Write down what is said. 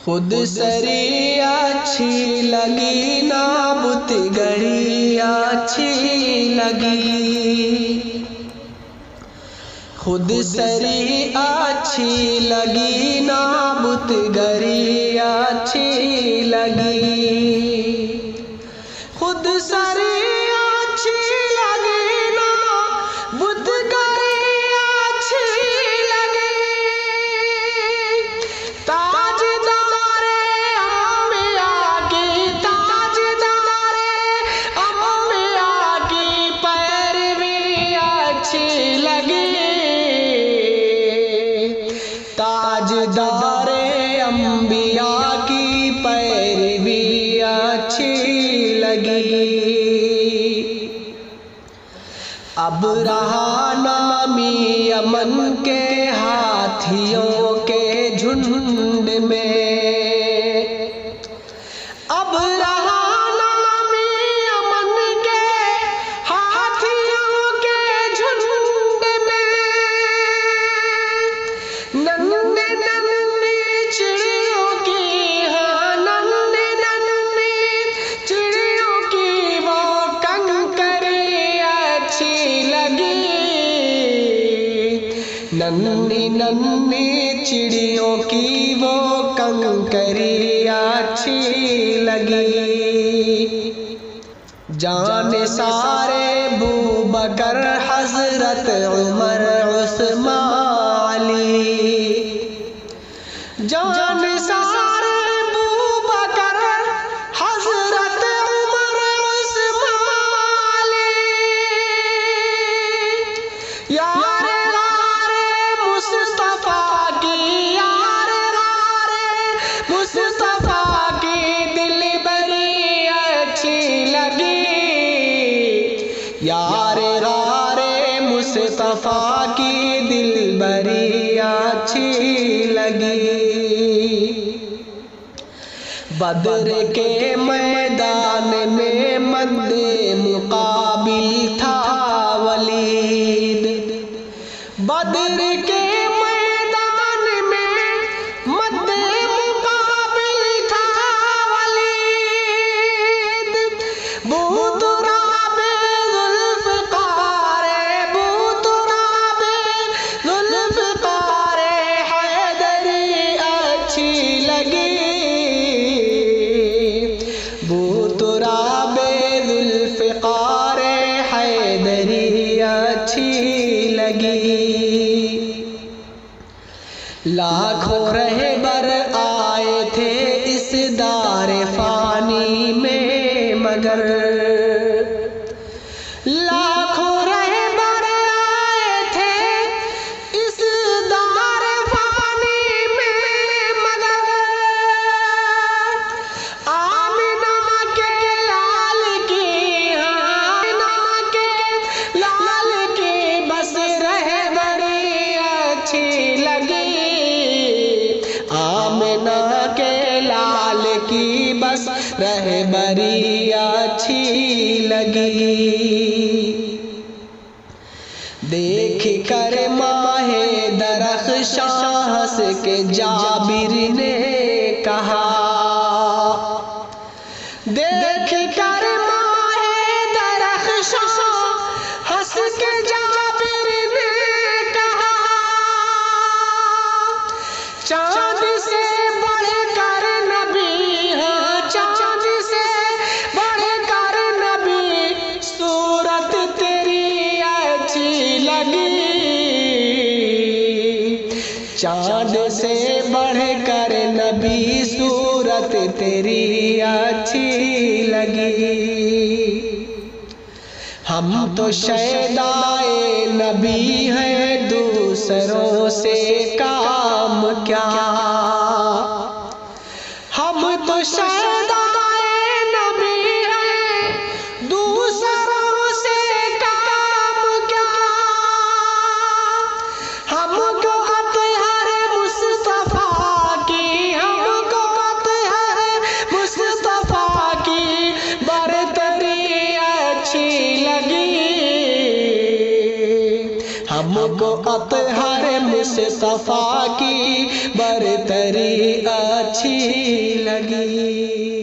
खुद सरी अच्छी लगी ना बुतगरी अच्छी लगी। खुद सरी अच्छी लगी ना बुतगरी अच्छी लगी। खुद सरी अच्छी लगी ना बुतगरी अच्छी लगी। ताजदारे अम्बिया की ताजदारे अम्बिया की पैरवी अच्छी लगी। ताजदारे अम्बिया की पैरवी अच्छी लगी। अब रहा नामी अमन के हाथियों के झुंड में। अब रहा नामी अमन के हाथियों के झुंड में। नन्हे नन्हे चिड़ियों की हाँ नन्हे नन्हे चिड़ियों की वो कंकरी अच्छी लगी। नन्ही नन्ही चिड़ियों की वो कंकरी अच्छी लगी। जाने सारे बूबकर हजरत उमर उस्मान अली। जाने सारे बूबकर हजरत उमर उस्मान अली। यार रारे मुस्तफा की यार रारे मुस्तफा की दिल बड़ी अच्छी लगी। यार रारे मुस्तफा की दिल बड़ी अच्छी लगी। बद्र के मैदान में मद्दे मुकाबिल था वलीद। बद्र के मैदान में मद्दे मुकाबिल था वलीद। बूतुराबे जुल्फ़िकार बूतुराबे जुल्फ़िकार हैदरी अच्छी लगी। बूतुराबे जुल्फ़िकार हैदरी अच्छी लगी। लाखों रहबर आए थे इस दारे फानी में मगर। लाखों रहबर आए थे इस दारे फानी में मगर। आमिना के लाल की आमिना के लाल की बस रहबरी अच्छी लगी। आमिना के लाल की बस रहबरी अच्छी लगी। देख कर माहे दरख्शां हंस के जाबिर ने कहा। देख कर माहे दरख्शां हंस के जाबिर ने कहा। चांद से बढ़कर नबी हाँ चांद से बढ़कर नबी सूरत तेरी अच्छी लगी। चांद से बढ़कर नबी सूरत तेरी अच्छी लगी। हम तो शैदाए नबी हैं दूसरों से काम क्या। हम तो शैदाए नबी हैं दूसरों से काम क्या। हमको अत्हर मुस्तफा की हमको अत्हर मुस्तफा की बरतरी अच्छी लगी। हमको अतहर मुस्तफा की बरतरी अच्छी लगी।